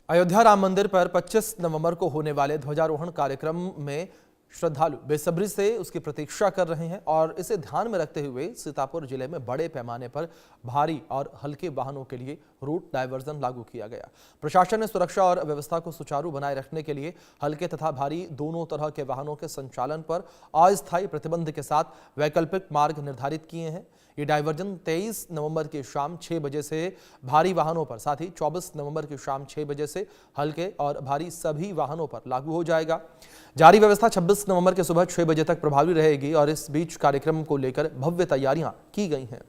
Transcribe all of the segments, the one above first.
अयोध्या राम मंदिर पर 25 नवंबर को होने वाले ध्वजारोहण कार्यक्रम में श्रद्धालु बेसब्री से उसकी प्रतीक्षा कर रहे हैं और इसे ध्यान में रखते हुए सीतापुर जिले में बड़े पैमाने पर भारी और हल्के वाहनों के लिए रूट डायवर्जन लागू किया गया। प्रशासन ने सुरक्षा और व्यवस्था को सुचारू बनाए रखने के लिए हल्के तथा भारी दोनों तरह के वाहनों के संचालन पर अस्थायी प्रतिबंध के साथ वैकल्पिक मार्ग निर्धारित किए हैं। ये डायवर्जन 23 नवंबर की शाम 6 बजे से भारी वाहनों पर, साथ ही 24 नवंबर की शाम 6 बजे से हल्के और भारी सभी वाहनों पर लागू हो जाएगा। जारी व्यवस्था 26 नवंबर के सुबह 6 बजे तक प्रभावी रहेगी और इस बीच कार्यक्रम को लेकर भव्य तैयारियां की गई हैं।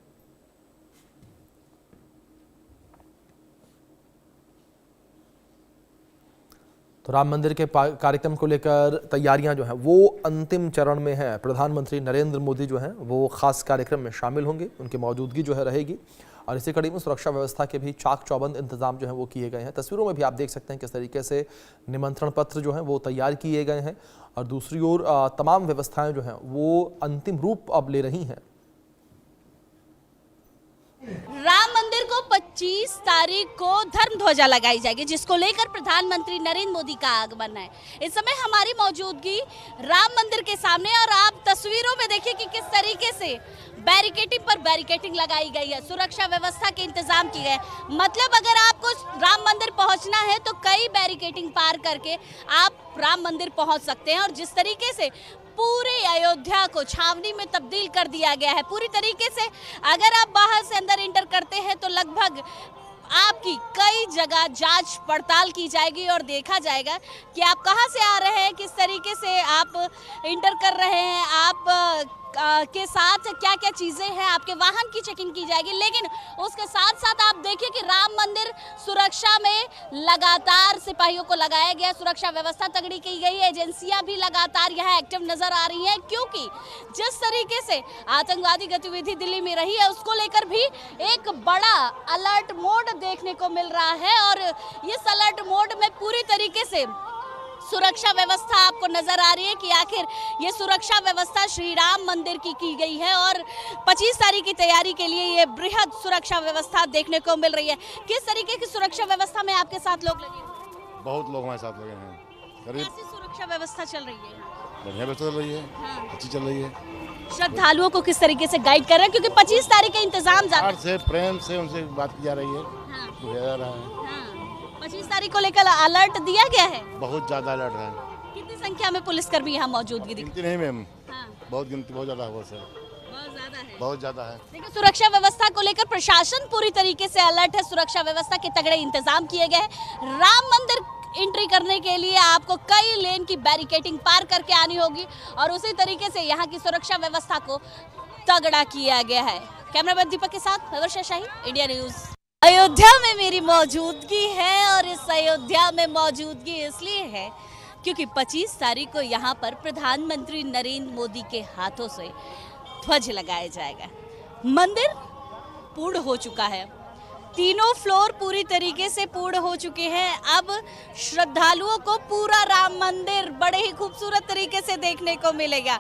तो राम मंदिर के कार्यक्रम को लेकर तैयारियां जो हैं वो अंतिम चरण में है। प्रधानमंत्री नरेंद्र मोदी जो हैं वो खास कार्यक्रम में शामिल होंगे, उनकी मौजूदगी जो है रहेगी और इसी कड़ी में सुरक्षा व्यवस्था के भी चाक चौबंद इंतजाम जो है वो किए गए हैं। तस्वीरों में भी आप देख सकते हैं किस तरीके से निमंत्रण पत्र जो हैं वो तैयार किए गए हैं और दूसरी ओर तमाम व्यवस्थाएं जो हैं वो अंतिम रूप अब ले रही हैं। राम मंदिर को 25 तारीख को धर्म ध्वजा लगाई जाएगी, जिसको लेकर प्रधानमंत्री नरेंद्र मोदी का आगमन है। इस समय हमारी मौजूदगी राम मंदिर के सामने और आप तस्वीरों में देखिए कि किस तरीके से बैरिकेडिंग पर बैरिकेडिंग लगाई गई है, सुरक्षा व्यवस्था के इंतजाम किए गए। मतलब अगर आपको राम मंदिर पहुंचना है तो कई बैरिकेडिंग पार करके आप राम मंदिर पहुंच सकते हैं और जिस तरीके से पूरे अयोध्या को छावनी में तब्दील कर दिया गया है, पूरी तरीके से अगर आप बाहर से अंदर इंटर करते हैं तो लगभग आपकी कई जगह जांच पड़ताल की जाएगी और देखा जाएगा कि आप कहां से आ रहे हैं, किस तरीके से आप इंटर कर रहे हैं, आप के साथ क्या क्या चीजें हैं, आपके वाहन की चेकिंग की जाएगी। लेकिन उसके साथ साथ आप देखिए कि राम मंदिर सुरक्षा में लगातार सिपाहियों को लगाया गया, सुरक्षा व्यवस्था तगड़ी की गई है, एजेंसियां भी लगातार यहाँ एक्टिव नजर आ रही हैं, क्योंकि जिस तरीके से आतंकवादी गतिविधि दिल्ली में रही है उसको लेकर भी एक बड़ा अलर्ट मोड देखने को मिल रहा है और इस अलर्ट मोड में पूरी तरीके से सुरक्षा व्यवस्था आपको नजर आ रही है कि आखिर ये सुरक्षा व्यवस्था श्री राम मंदिर की गई है और 25 तारीख की तैयारी के लिए ये बृहद सुरक्षा व्यवस्था देखने को मिल रही है। किस तरीके की सुरक्षा व्यवस्था में आपके साथ लोग लगे? बहुत लोग हमारे साथ लगे हैं। कैसी सुरक्षा व्यवस्था चल रही है? बढ़िया व्यवस्था चल रही है, हाँ। अच्छी चल रही है। श्रद्धालुओं को किस तरीके से गाइड कर रहे हैं, क्योंकि 25 तारीख का इंतजाम प्यार से, प्रेम से उनसे बात की जा रही है, बुझाया जा रहा है। 25 तारीख को लेकर अलर्ट दिया गया है, बहुत ज्यादा अलर्ट है। कितनी संख्या में पुलिसकर्मी यहाँ मौजूदगी दिखती गिनती नहीं मैम, हाँ। बहुत गिनती, बहुत ज्यादा है, बहुत ज्यादा है। देखिए सुरक्षा व्यवस्था को लेकर प्रशासन पूरी तरीके से अलर्ट है, सुरक्षा व्यवस्था के तगड़े इंतजाम किए गए हैं। राम मंदिर एंट्री करने के लिए आपको कई लेन की बैरिकेडिंग पार करके आनी होगी और उसी तरीके से यहाँ की सुरक्षा व्यवस्था को तगड़ा किया गया है। कैमरामैन दीपक के साथ वर्षा शाही, इंडिया न्यूज। अयोध्या में मेरी मौजूदगी है और इस अयोध्या में मौजूदगी इसलिए है क्योंकि 25 तारीख को यहाँ पर प्रधानमंत्री नरेंद्र मोदी के हाथों से ध्वज लगाया जाएगा। मंदिर पूर्ण हो चुका है, तीनों फ्लोर पूरी तरीके से पूर्ण हो चुके हैं। अब श्रद्धालुओं को पूरा राम मंदिर बड़े ही खूबसूरत तरीके से देखने को मिलेगा।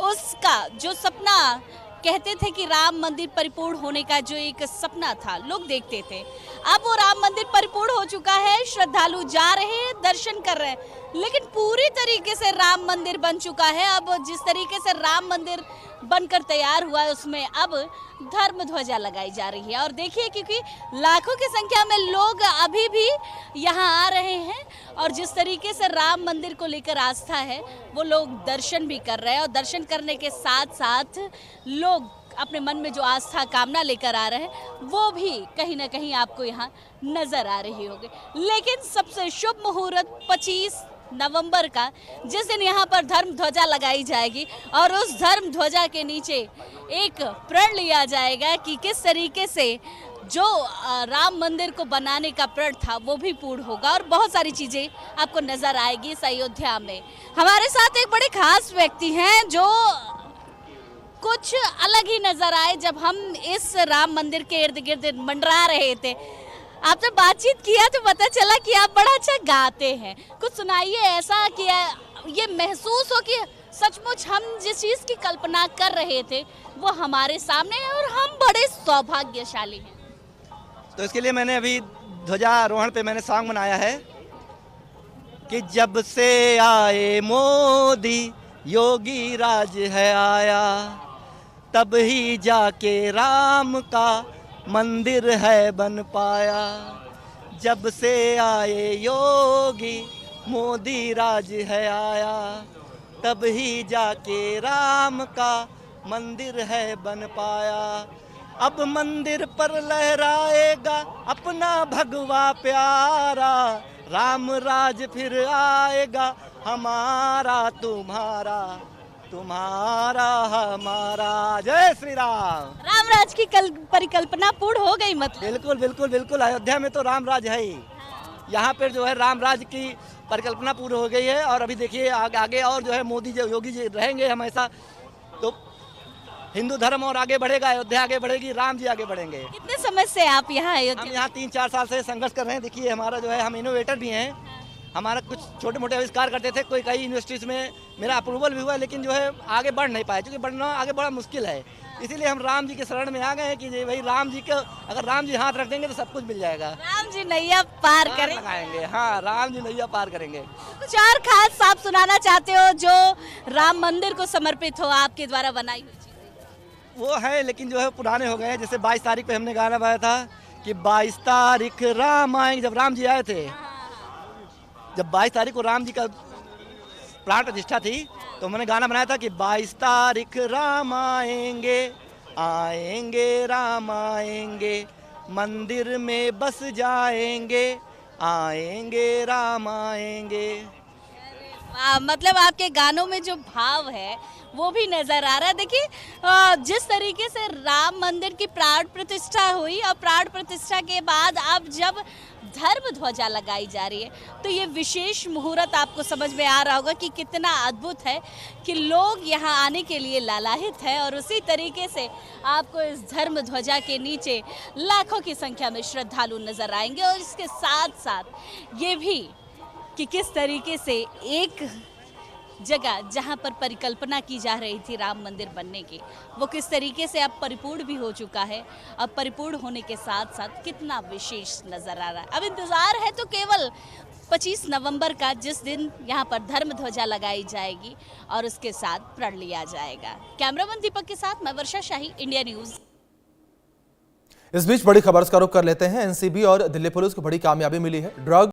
उसका जो सपना कहते थे कि राम मंदिर परिपूर्ण होने का जो एक सपना था लोग देखते थे, अब वो राम मंदिर परिपूर्ण हो चुका है। श्रद्धालु जा रहे हैं, दर्शन कर रहे हैं, लेकिन पूरी तरीके से राम मंदिर बन चुका है। अब जिस तरीके से राम मंदिर बनकर तैयार हुआ है उसमें अब धर्म ध्वजा लगाई जा रही है और देखिए क्योंकि लाखों की संख्या में लोग अभी भी यहाँ आ रहे हैं और जिस तरीके से राम मंदिर को लेकर आस्था है वो लोग दर्शन भी कर रहे हैं और दर्शन करने के साथ साथ लोग अपने मन में जो आस्था कामना लेकर आ रहे हैं वो भी कहीं ना कहीं आपको यहाँ नजर आ रही होगी। लेकिन सबसे शुभ मुहूर्त 25 नवंबर का, जिस दिन यहाँ पर धर्म ध्वजा लगाई जाएगी और उस धर्म ध्वजा के नीचे एक प्रण लिया जाएगा कि किस तरीके से जो राम मंदिर को बनाने का प्रण था वो भी पूर्ण होगा और बहुत सारी चीजें आपको नजर आएगी इस अयोध्या में। हमारे साथ एक बड़े खास व्यक्ति हैं जो कुछ अलग ही नजर आए जब हम इस राम मंदिर के इर्द गिर्द मंडरा रहे थे। आपसे बातचीत किया तो पता चला कि आप बड़ा अच्छा गाते हैं, कुछ सुनाइए ऐसा कि ये महसूस हो कि सचमुच हम जिस चीज की कल्पना कर रहे थे वो हमारे सामने है और हम बड़े सौभाग्यशाली हैं। तो इसके लिए मैंने अभी ध्वजारोहण पे मैंने सॉन्ग बनाया है कि जब से आए मोदी योगी राज है आया, तब ही जाके राम का मंदिर है बन पाया। जब से आए योगी मोदी राज है आया, तब ही जाके राम का मंदिर है बन पाया। अब मंदिर पर लहराएगा अपना भगवा प्यारा, राम राज फिर आएगा हमारा तुम्हारा, तुम्हारा हमारा। जय श्री राम। राम राज की परिकल्पना पूर्ण हो गई मतलब। बिल्कुल बिल्कुल बिल्कुल, अयोध्या में तो राम राज है ही। यहाँ पर जो है राम राज की परिकल्पना पूरी हो गई है। और अभी देखिए आगे और जो है मोदी जी योगी जी रहेंगे हमेशा, तो हिंदू धर्म और आगे बढ़ेगा, अयोध्या आगे बढ़ेगी, राम जी आगे बढ़ेंगे। कितने समय से आप यहाँ हम अयोध्या? यहाँ 3-4 साल से संघर्ष कर रहे हैं। देखिए हमारा जो है, हम इनोवेटर भी हैं। हमारा कुछ छोटे मोटे आविष्कार करते थे, कोई कई यूनिवर्सिटीज़ में मेरा अप्रूवल भी हुआ, लेकिन जो है आगे बढ़ नहीं पाए, क्योंकि बढ़ना आगे बड़ा मुश्किल है। इसीलिए हम राम जी के शरण में आ गए हैं कि भाई राम जी का, अगर राम जी हाथ रख देंगे तो सब कुछ मिल जाएगा। राम जी नैया पार करें लगाएंगे, हाँ राम जी नैया पार करेंगे। कुछ और खास आप सुनाना चाहते हो जो राम मंदिर को समर्पित हो, आपके द्वारा बनाई हुई चीजें? वो है, लेकिन जो है पुराने हो गए हैं। जैसे 22 तारीख पे हमने गाना गाया था कि 22 तारीख राम आएंगे, जब राम जी आए थे, जब 22 तारीख को राम जी का प्राण प्रतिष्ठा थी, तो मैंने गाना बनाया था कि 22 तारीख राम आएंगे, आएंगे राम आएंगे, मंदिर में बस जाएंगे, आएंगे राम आएंगे। मतलब आपके गानों में जो भाव है वो भी नजर आ रहा है। देखिए जिस तरीके से राम मंदिर की प्राण प्रतिष्ठा हुई और प्राण प्रतिष्ठा के बाद अब जब धर्म ध्वजा लगाई जा रही है, तो ये विशेष मुहूर्त आपको समझ में आ रहा होगा कि कितना अद्भुत है कि लोग यहाँ आने के लिए लालायित है। और उसी तरीके से आपको इस धर्म ध्वजा के नीचे लाखों की संख्या में श्रद्धालु नजर आएंगे। और इसके साथ साथ ये भी कि किस तरीके से एक जगह जहां पर परिकल्पना की जा रही थी राम मंदिर बनने की, वो किस तरीके से अब परिपूर्ण भी हो चुका है। अब परिपूर्ण होने के साथ साथ कितना विशेष नजर आ रहा है। अब इंतजार है तो केवल 25 नवंबर का, जिस दिन यहाँ पर धर्म ध्वजा लगाई जाएगी और उसके साथ प्रण लिया जाएगा। कैमरामैन दीपक के साथ मैं वर्षा शाही, इंडिया न्यूज। इस बीच बड़ी खबर का रुख कर लेते हैं। एनसीबी और दिल्ली पुलिस को बड़ी कामयाबी मिली है। ड्रग